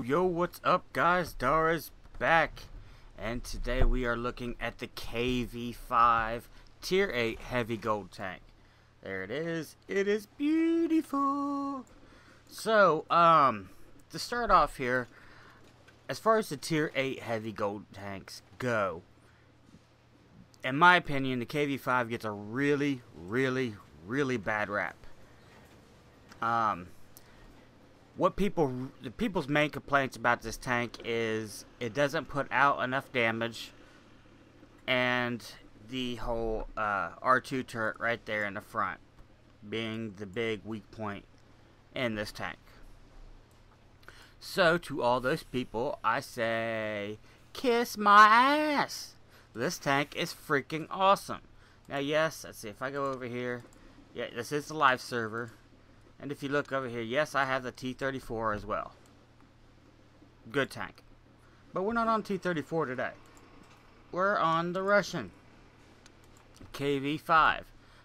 Yo, what's up guys? Dara's back, and today we are looking at the KV5 Tier 8 Heavy Gold Tank. There it is. It is beautiful. So, to start off here, as far as the Tier 8 Heavy Gold Tanks go, in my opinion, the KV5 gets a really bad rap. The people's main complaints about this tank is it doesn't put out enough damage, and the whole R2 turret right there in the front being the big weak point in this tank. So to all those people, I say, kiss my ass. This tank is freaking awesome. Now yes, let's see if I go over here. Yeah, this is the live server. And if you look over here, yes, I have the T-34 as well. Good tank. But we're not on T-34 today. We're on the Russian KV5.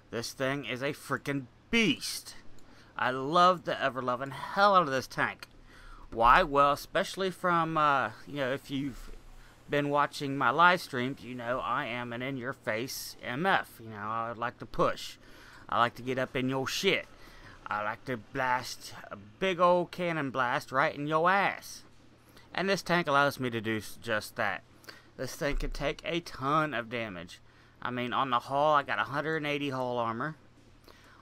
This thing is a freaking beast. I love the ever-loving hell out of this tank. Why? Well, especially from, if you've been watching my live streams, you know I am an in-your-face MF. You know, I like to push. I like to get up in your shit. I like to blast a big old cannon blast right in your ass. And this tank allows me to do just that. This thing can take a ton of damage. I mean, on the hull, I got 180 hull armor.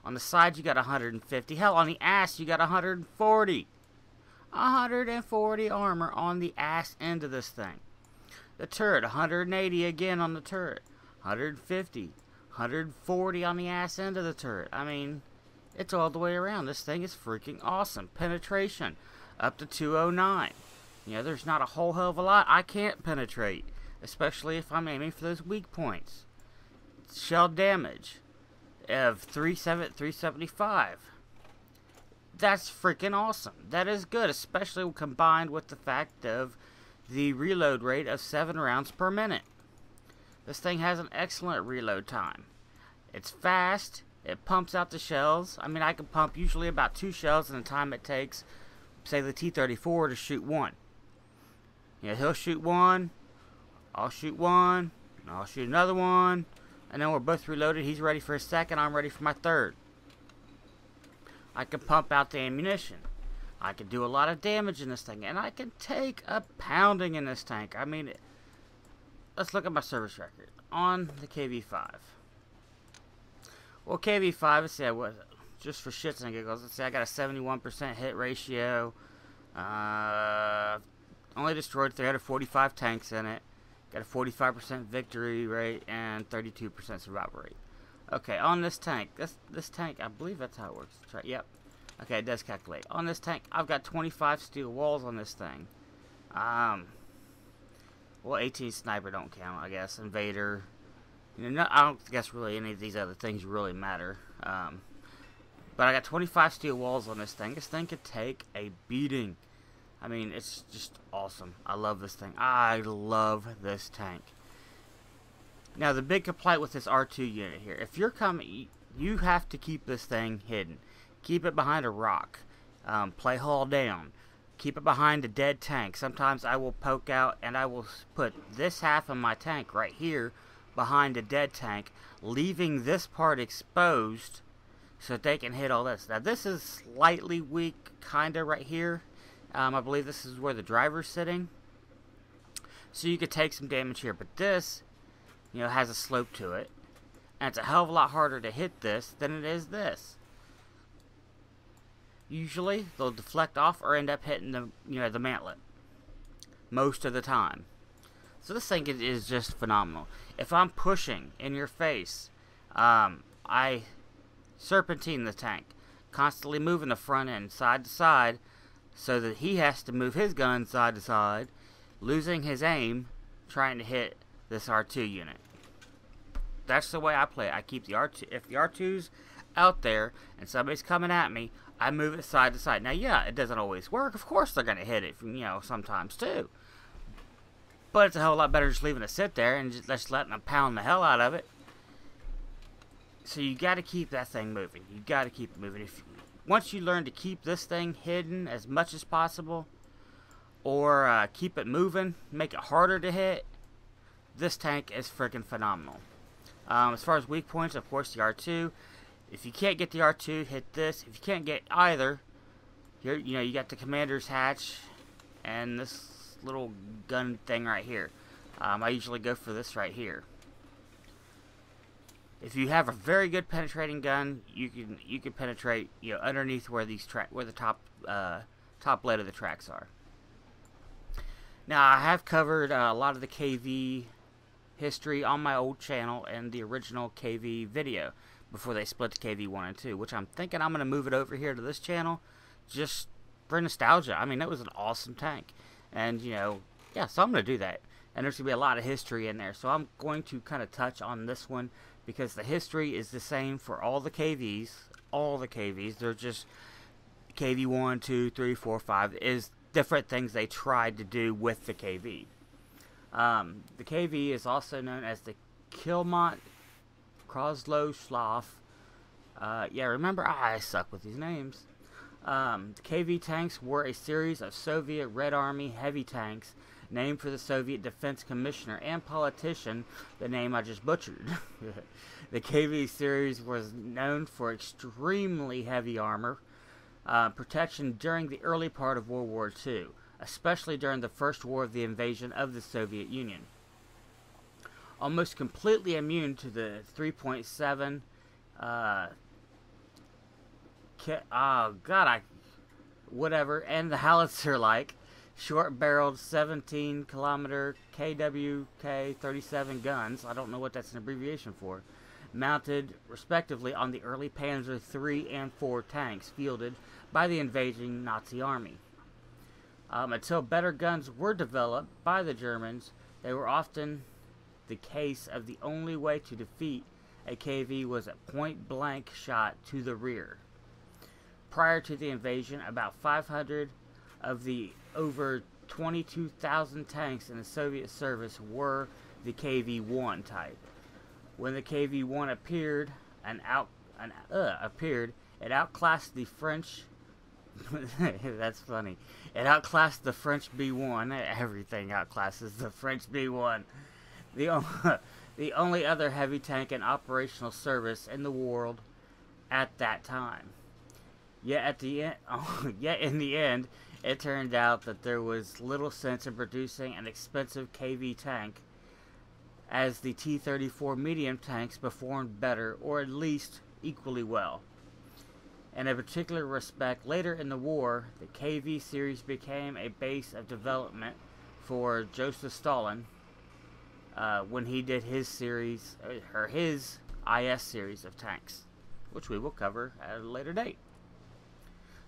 On the sides, you got 150. Hell, on the ass, you got 140. 140 armor on the ass end of this thing. The turret, 180 again on the turret. 150. 140 on the ass end of the turret. I mean, it's all the way around. This thing is freaking awesome. Penetration up to 209. You know, there's not a whole hell of a lot I can't penetrate, especially if I'm aiming for those weak points. Shell damage of 375. That's freaking awesome. That is good, especially combined with the fact of the reload rate of 7 rounds per minute. This thing has an excellent reload time. It's fast. It pumps out the shells. I mean, I can pump usually about 2 shells in the time it takes, say, the T-34 to shoot 1. You know, he'll shoot 1, I'll shoot 1, and I'll shoot another 1, and then we're both reloaded. He's ready for his second, I'm ready for my third. I can pump out the ammunition. I can do a lot of damage in this thing, and I can take a pounding in this tank. I mean, let's look at my service record on the KV5. Well, KV5, let's see, just for shits and giggles, let's say I got a 71% hit ratio. Only destroyed 345 tanks in it. Got a 45% victory rate and 32% survival rate. Okay, on this tank, this tank, I believe that's how it works. That's right, yep. Okay, it does calculate. On this tank, I've got 25 steel walls on this thing. Well, 18 sniper don't count, I guess. Invader. You know, I don't guess really any of these other things really matter. But I got 25 steel walls on this thing. This thing could take a beating. I mean, it's just awesome. I love this thing. I love this tank. Now, the big complaint with this R2 unit here, if you're coming, you have to keep this thing hidden. Keep it behind a rock. Play hull down. Keep it behind a dead tank. Sometimes I will poke out and I will put this half of my tank right here behind a dead tank, leaving this part exposed so that they can hit all this. Now this is slightly weak, kinda right here. I believe this is where the driver's sitting. So you could take some damage here, but this, you know, has a slope to it. And it's a hell of a lot harder to hit this than it is this. Usually they'll deflect off or end up hitting the, the mantlet. Most of the time. So this thing is just phenomenal. If I'm pushing in your face, I serpentine the tank, constantly moving the front end side to side, so that he has to move his gun side to side, losing his aim, trying to hit this R2 unit. That's the way I play it. I keep the R2. If the R2's out there and somebody's coming at me, I move it side to side. Now, yeah, it doesn't always work. Of course, they're gonna hit it, sometimes too. But it's a hell of a lot better just leaving it sit there and just letting them pound the hell out of it. So you got to keep that thing moving. You got to keep it moving. Once you learn to keep this thing hidden as much as possible, or keep it moving, make it harder to hit, this tank is freaking phenomenal. As far as weak points, of course, the R2. If you can't get the R2, hit this. If you can't get either, here, you got the commander's hatch and this little gun thing right here. I usually go for this right here. If you have a very good penetrating gun, you can penetrate underneath where the top blade of the tracks are. Now I have covered a lot of the KV history on my old channel and the original KV video before they split to KV1 and 2, which I'm thinking I'm going to move it over here to this channel just for nostalgia. I mean, that was an awesome tank, and yeah, so I'm going to do that. And there's going to be a lot of history in there, so I'm going to kind of touch on this one because the history is the same for all the KVs. All the KVs, they're just KV1, 2, 3, 4, 5 is different things they tried to do with the KV. The KV is also known as the Kilmont Kroslow-Schlaf. Yeah, remember, I suck with these names. The KV tanks were a series of Soviet Red Army heavy tanks named for the Soviet Defense Commissioner and politician, the name I just butchered. The KV series was known for extremely heavy armor protection during the early part of World War II, especially during the first war of the invasion of the Soviet Union. Almost completely immune to the 3.7 whatever, and the howitzer-like short-barreled 17-kilometer KWK-37 guns, I don't know what that's an abbreviation for, mounted respectively on the early Panzer III and IV tanks fielded by the invading Nazi army. Until better guns were developed by the Germans, they were often the case of the only way to defeat a KV was a point-blank shot to the rear. Prior to the invasion, about 500 of the over 22,000 tanks in the Soviet service were the KV-1 type. When the KV-1 appeared, it outclassed the French. That's funny. It outclassed the French B-1. Everything outclasses the French B-1. The only other heavy tank in operational service in the world at that time. Yet in the end, it turned out that there was little sense in producing an expensive KV tank, as the T-34 medium tanks performed better, or at least equally well. In a particular respect, later in the war, the KV series became a base of development for Joseph Stalin when he did his series, or his IS series of tanks, which we will cover at a later date.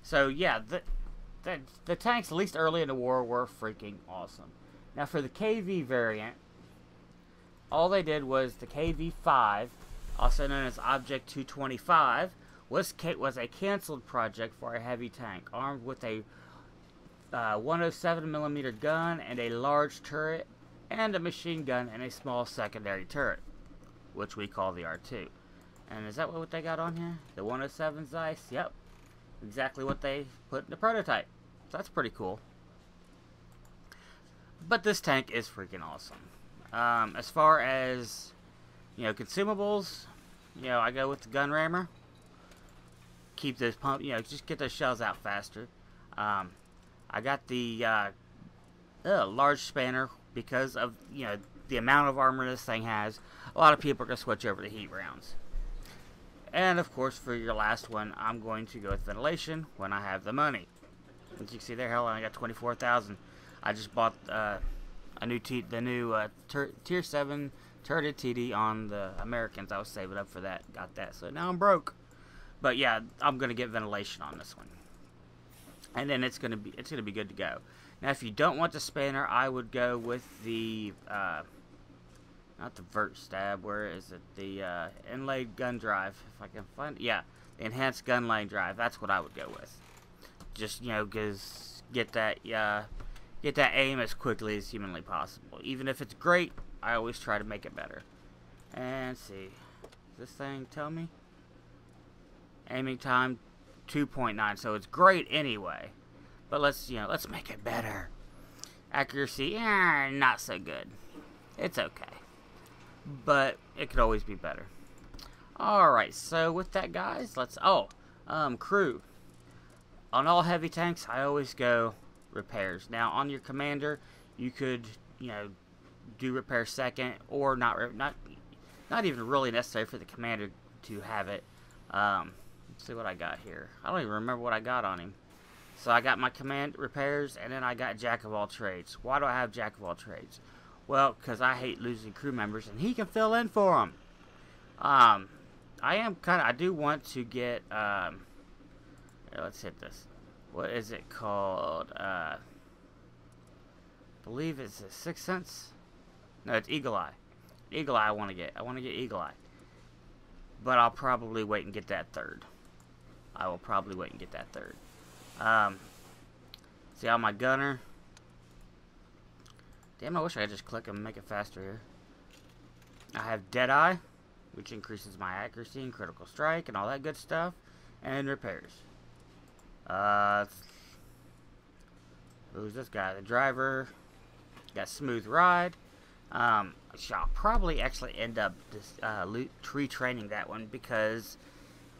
So yeah, the tanks, at least early in the war, were freaking awesome. Now for the KV variant, all they did was the KV5, also known as Object 225, was a canceled project for a heavy tank, armed with a 107mm gun and a large turret, and a machine gun and a small secondary turret, which we call the R2. And is that what they got on here? The 107 Zeiss? Yep. Exactly what they put in the prototype. So that's pretty cool. But this tank is freaking awesome. As far as, consumables, I go with the gun rammer. Keep this pump, just get those shells out faster. I got the large spanner because of, the amount of armor this thing has. A lot of people are going to switch over to heat rounds. And of course, for your last one, I'm going to go with ventilation when I have the money. As you can see there, hell, I got 24,000. I just bought the new Tier 7 turreted TD on the Americans. I was saving up for that, got that. So now I'm broke. But yeah, I'm gonna get ventilation on this one, and then it's gonna be good to go. Now, if you don't want the spanner, I would go with the not the vert stab. Where is it? The inlaid gun drive, if I can find it. Yeah, the enhanced gun lane drive. That's what I would go with. Just get that aim as quickly as humanly possible. Even if it's great, I always try to make it better. And let's see, does this thing tell me? Aiming time 2.9, so it's great anyway. But let's make it better. Accuracy, not so good. It's okay. But it could always be better. Alright, so with that, guys, let's... crew. On all heavy tanks, I always go repairs. Now, on your commander, you could, do repair second, or not even really necessary for the commander to have it. Let's see what I got here. I don't even remember what I got on him. So I got my command repairs, and then I got jack of all trades. Why do I have jack of all trades? Well, because I hate losing crew members, and he can fill in for them. I do want to get, here, let's hit this. What is it called? I believe it's a Sixth Sense. No, it's Eagle Eye. Eagle Eye I want to get. I want to get Eagle Eye. But I'll probably wait and get that third. I will probably wait and get that third. See how my gunner. Damn, I wish I could just click and make it faster here. I have Deadeye, which increases my accuracy and critical strike and all that good stuff. And repairs. Who's this guy? The driver. Got smooth ride. I'll probably actually end up retraining that one because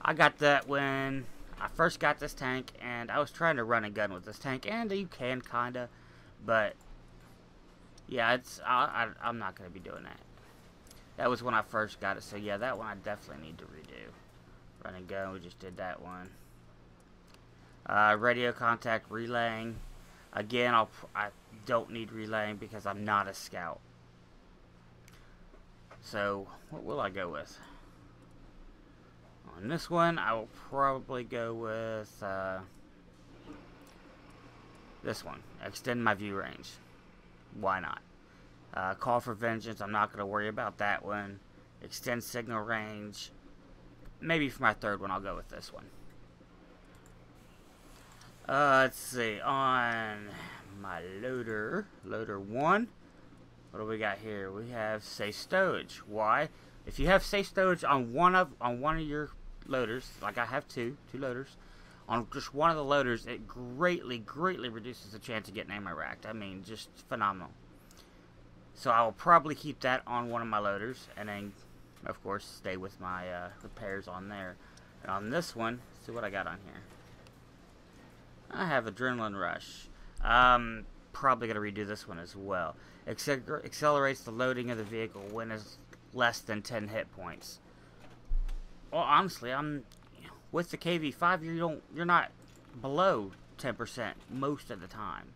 I got that when I first got this tank, and I was trying to run and gun with this tank, and you can kinda, but yeah, I'm not gonna be doing that. That was when I first got it, so yeah, that one I definitely need to redo. Run and gun, we just did that one. Radio contact relaying. Again, I don't need relaying because I'm not a scout. So, what will I go with? On this one, I will probably go with this one. Extend my view range. Why not? Call for vengeance. I'm not going to worry about that one. Extend signal range. Maybe for my third one, I'll go with this one. Let's see. On my loader 1, what do we got here? We have safe stowage. Why? If you have safe stowage on one of your loaders, like I have two loaders, on just one of the loaders, it greatly reduces the chance of getting ammo racked. I mean, just phenomenal. So I will probably keep that on one of my loaders, and then, of course, stay with my repairs on there. And on this one, let's see what I got on here. I have Adrenaline Rush. Probably going to redo this one as well. Accelerates the loading of the vehicle when it's less than 10 hit points. Well, honestly, with the KV5, you're not below 10% most of the time.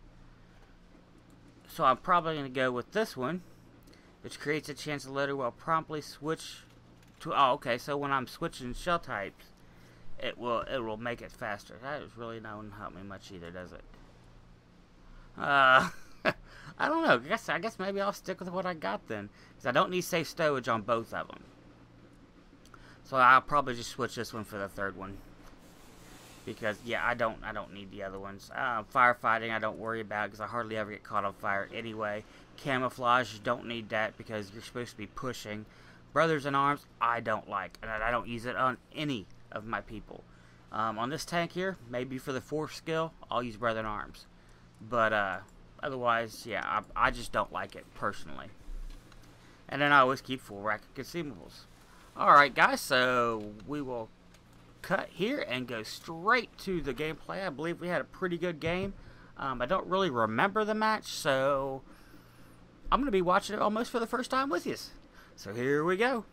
So I'm probably going to go with this one, which creates a chance the loader will promptly switch to. Oh, okay. So when I'm switching shell types, it will make it faster. That is really not going to help me much either, does it? I don't know. I guess maybe I'll stick with what I got then, because I don't need safe stowage on both of them. So I'll probably just switch this one for the third one, because yeah, I don't need the other ones. Firefighting I don't worry about because I hardly ever get caught on fire anyway. Camouflage, you don't need that because you're supposed to be pushing. Brothers in Arms I don't like, and I don't use it on any of my people. On this tank here, maybe for the 4th skill, I'll use Brother in Arms. But otherwise, yeah, I just don't like it personally. And then I always keep full rack of consumables. Alright guys, so we will cut here and go straight to the gameplay. I believe we had a pretty good game. I don't really remember the match, so I'm going to be watching it almost for the first time with you. So here we go.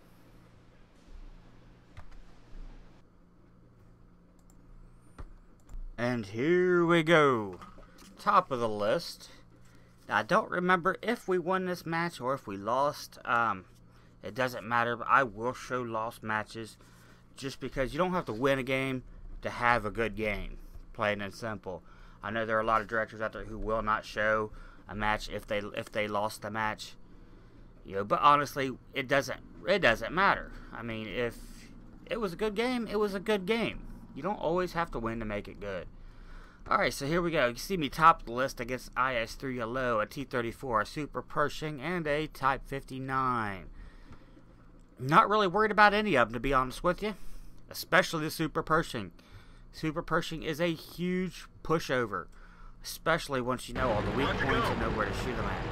And here we go. Top of the list. Now, I don't remember if we won this match or if we lost. It doesn't matter, but I will show lost matches just because you don't have to win a game to have a good game. Plain and simple. I know there are a lot of directors out there who will not show a match if they lost the match. But honestly, it doesn't matter. I mean, if it was a good game, it was a good game. You don't always have to win to make it good. Alright, so here we go. You see me top of the list against IS-3 Yellow, a T-34, a Super Pershing, and a Type 59. Not really worried about any of them, to be honest with you. Especially the Super Pershing. Super Pershing is a huge pushover. especially once you know all the weak points and know where to shoot them at.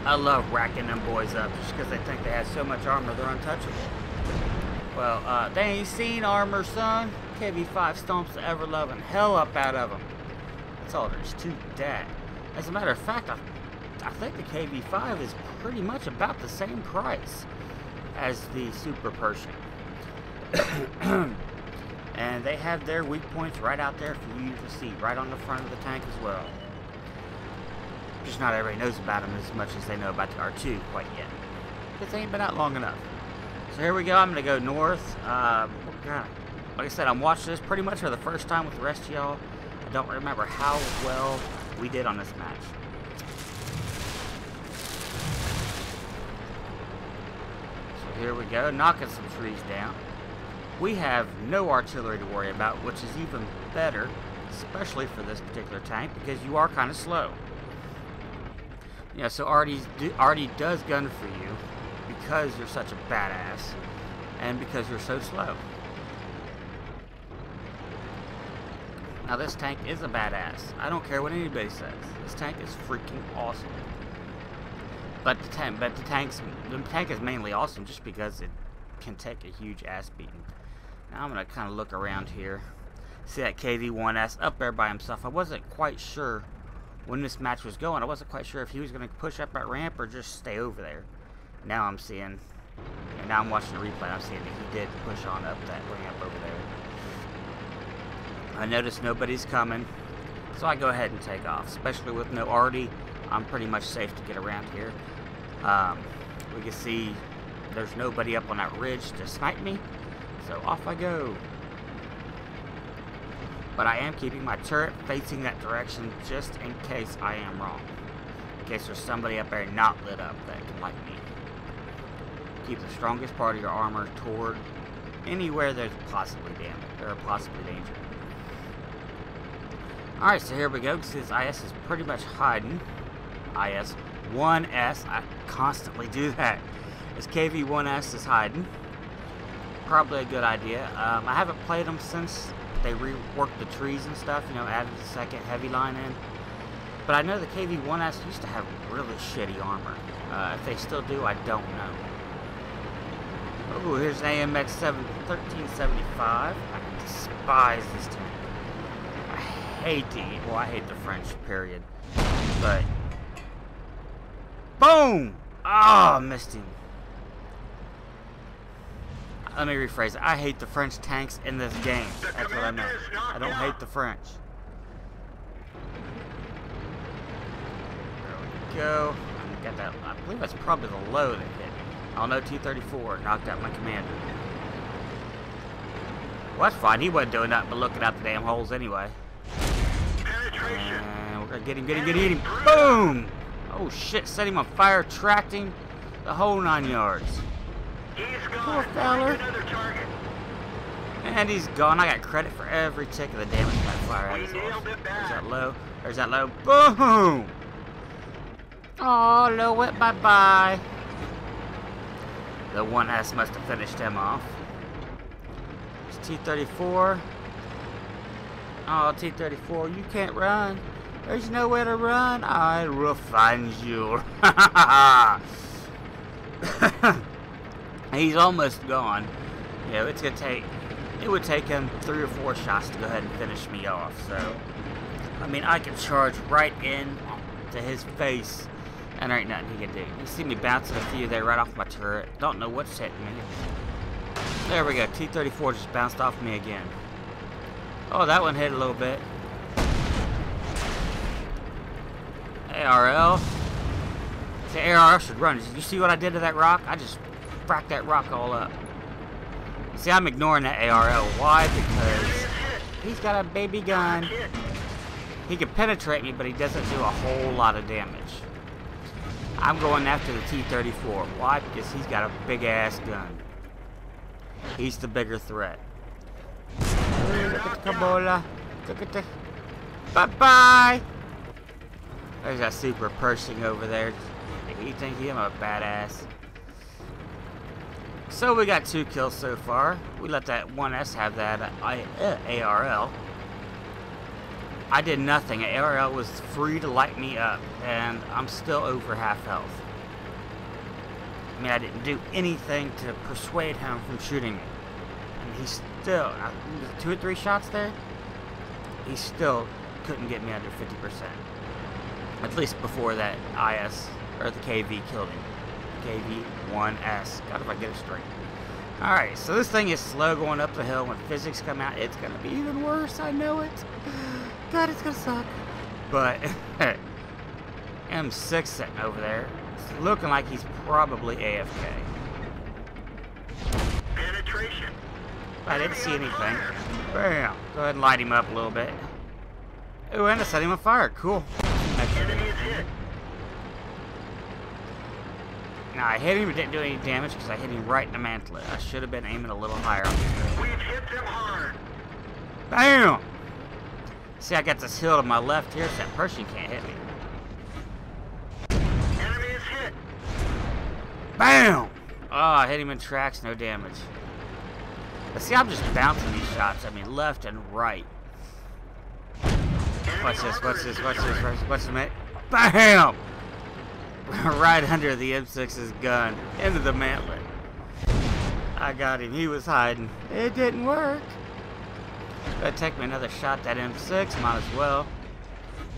I love racking them boys up just because they think they have so much armor they're untouchable. Well, they ain't seen armor, son. KV5 stomps the ever-loving hell up out of them. That's all there is to that. As a matter of fact, I think the KV5 is pretty much about the same price as the Super Pershing. And they have their weak points right out there for you to see, right on the front of the tank as well. Just not everybody knows about them as much as they know about the R2 quite yet. Because they ain't been out long enough. So here we go. I'm going to go north. Like I said, I'm watching this pretty much for the first time with the rest of y'all. I don't remember how well we did on this match. So here we go, knocking some trees down. We have no artillery to worry about, which is even better, especially for this particular tank, because you are kind of slow. Yeah, so Artie does gun for you because you're such a badass and because you're so slow. Now this tank is a badass. I don't care what anybody says. This tank is freaking awesome. But the tank is mainly awesome just because it can take a huge ass beating. Now I'm gonna kind of look around here. See that KV1S up there by himself. I wasn't quite sure when this match was going. I wasn't quite sure if he was gonna push up that ramp or just stay over there. Now I'm seeing, and now I'm watching the replay. I'm seeing that he did push on up that ramp over there. I noticed nobody's coming, so I go ahead and take off. Especially with no Artie, I'm pretty much safe to get around here. We can see there's nobody up on that ridge to snipe me, so off I go. But I am keeping my turret facing that direction just in case I am wrong. In case there's somebody up there not lit up that can light me. Keep the strongest part of your armor toward anywhere there's possibly damage or possibly danger. Alright, so here we go. Because this IS is pretty much hiding. IS-1S. I constantly do that. This KV-1S is hiding. Probably a good idea. I haven't played them since they reworked the trees and stuff. You know, added the second heavy line in. But I know the KV-1S used to have really shitty armor. If they still do, I don't know. Oh, here's an AMX 1375. I despise this tank. I hate the French, period. But boom! Oh, missed him. Let me rephrase it. I hate the French tanks in this game. That's what I meant. I don't hate the French. There we go. Got that. I believe that's probably the low that hit me. Oh no, T-34 knocked out my commander. Well, that's fine. He wasn't doing nothing but looking out the damn holes anyway. And we're gonna get him. Boom! Oh shit, set him on fire, tracked him, the whole 9 yards. Poor feller. And he's gone. I got credit for every tick of the damage that fire out of his horse. There's that low. There's that low. Boom! Oh, low went bye-bye. The 1S must have finished him off. It's T-34. Oh, T-34, you can't run. There's nowhere to run. I will find you. He's almost gone. Yeah, it's gonna take. It would take him 3 or 4 shots to go ahead and finish me off. So, I mean, I can charge right in to his face, and there ain't nothing he can do. You see me bouncing a few there right off my turret. Don't know what's hitting me. There we go. T-34 just bounced off me again. Oh, that one hit a little bit. ARL. The ARL should run. Did you see what I did to that rock? I just fracked that rock all up. See, I'm ignoring that ARL. Why? Because he's got a baby gun. He can penetrate me, but he doesn't do a whole lot of damage. I'm going after the T-34. Why? Because he's got a big-ass gun. He's the bigger threat. Look at the Kabola. Look at the... Bye-bye! There's that Super Pershing over there. He thinks he's a badass. So we got 2 kills so far. We let that 1S have that ARL. I did nothing. ARL was free to light me up, and I'm still over half health. I mean, I didn't do anything to persuade him from shooting me. And he still, 2 or 3 shots there, he still couldn't get me under 50%. At least before that IS, or the KV killed him. KV1S. God, if I get it straight. Alright, so this thing is slow going up the hill. When physics come out, it's going to be even worse. I know it. God, it's going to suck. But, M6 sitting over there. It's looking like he's probably AFK. Penetration. I didn't see anything. Bam. Go ahead and light him up a little bit. Ooh, and I set him on fire. Cool. Enemy is hit. Now, I hit him but didn't do any damage because I hit him right in the mantlet. I should have been aiming a little higher on this thing. We've hit them hard. Bam! See, I got this hill to my left here, so that person can't hit me. Enemy is hit. Bam! Oh, I hit him in tracks, no damage. But see, I'm just bouncing these shots. I mean, left and right. Watch this, watch this, watch this, watch this, mate. Bam! Right under the M6's gun, into the mantlet. I got him, he was hiding. It didn't work. Gotta take me another shot at that M6, might as well.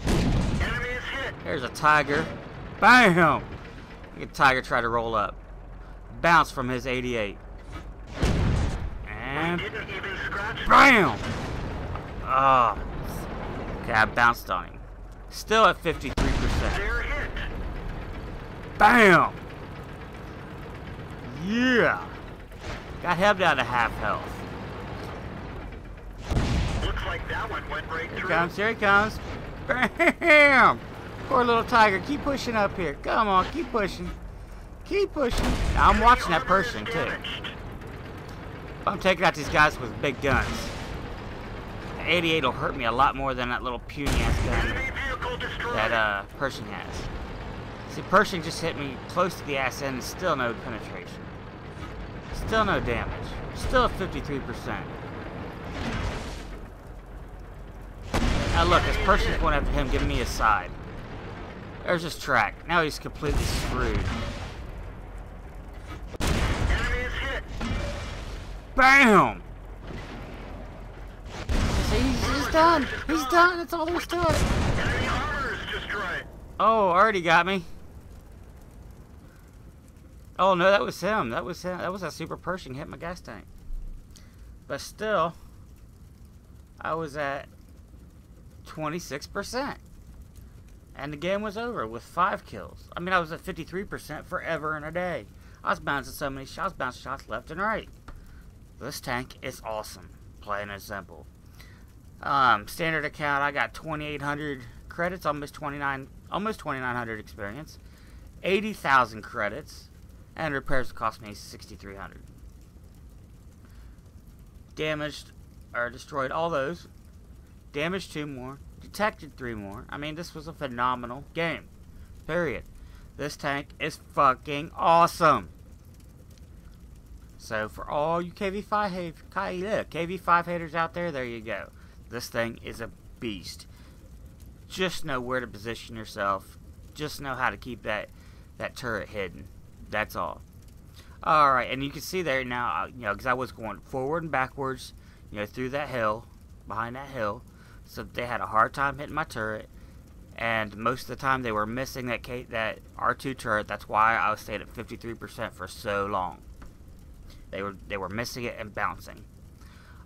Enemy is hit. There's a tiger. Bam! Look at Tiger try to roll up. Bounce from his 88. And Didn't even scratch. bam! Oh. Okay, I bounced on him. Still at 53%. They're hit. Bam! Yeah! Got him down to half health. Looks like that one went right Here he through. comes, here he comes. Bam! Poor little tiger, keep pushing up here. Come on, keep pushing. Keep pushing. Now, I'm watching that person, too. I'm taking out these guys with big guns. The 88 will hurt me a lot more than that little puny-ass gun Enemy vehicle destroyed. that Pershing has. See, Pershing just hit me close to the ass end and still no penetration. Still no damage. Still at 53%. Now look, this Pershing's going after him, giving me his side. There's his track. Now he's completely screwed. Enemy is hit. Bam! See, he's done. He's done. That's all there's to it. Enemy armor is destroyed. Oh, already got me. Oh no, that was him. That was him. That was that super Pershing hit my gas tank. But still, I was at 26%. And the game was over with 5 kills. I mean, I was at 53% forever and a day. I was bouncing so many shots, bouncing shots left and right. This tank is awesome. Plain and simple. Standard account, I got 2,800 credits, almost 2,900 experience, 80,000 credits, and repairs cost me 6,300. Damaged or destroyed all those. Damaged 2 more. Detected 3 more. I mean, this was a phenomenal game. Period. This tank is fucking awesome. So for all you KV5 haters out there, there you go. This thing is a beast. Just know where to position yourself. Just know how to keep that turret hidden. That's all. Alright, and you can see there now, you know, because I was going forward and backwards, you know, through that hill, behind that hill. So they had a hard time hitting my turret. And most of the time they were missing that R2 turret. That's why I stayed at 53% for so long. They were missing it and bouncing.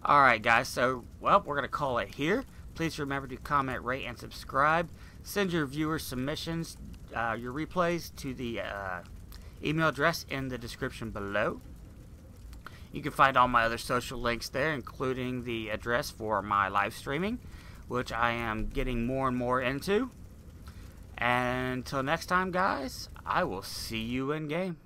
Alright guys, so, well, we're going to call it here. Please remember to comment, rate, and subscribe. Send your viewers submissions, your replays to the email address in the description below. You can find all my other social links there, including the address for my live streaming, which I am getting more and more into. And until next time, guys, I will see you in game.